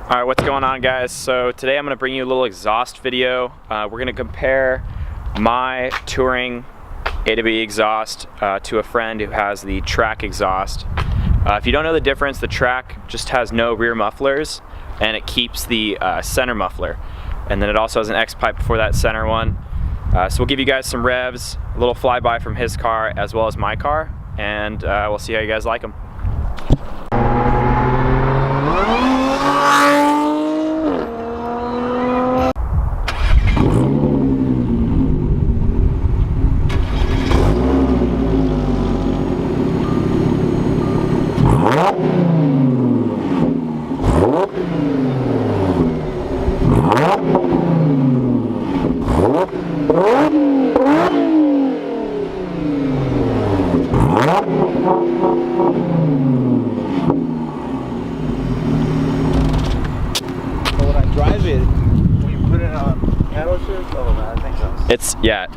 Alright, what's going on, guys? So today I'm going to bring you a little exhaust video. We're going to compare my touring AWE exhaust to a friend who has the track exhaust. If you don't know the difference, the track just has no rear mufflers and it keeps the center muffler. And then it also has an X pipe before that center one. So we'll give you guys some revs, a little flyby from his car as well as my car, and we'll see how you guys like them.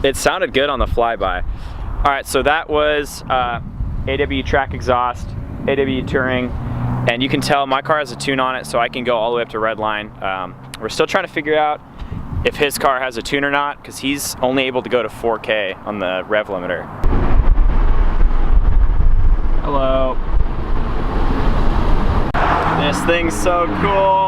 It sounded good on the flyby. Alright, so that was AWE track exhaust, AWE touring, and you can tell my car has a tune on it, so I can go all the way up to redline. We're still trying to figure out if his car has a tune or not, because he's only able to go to 4K on the rev limiter. Hello. This thing's so cool.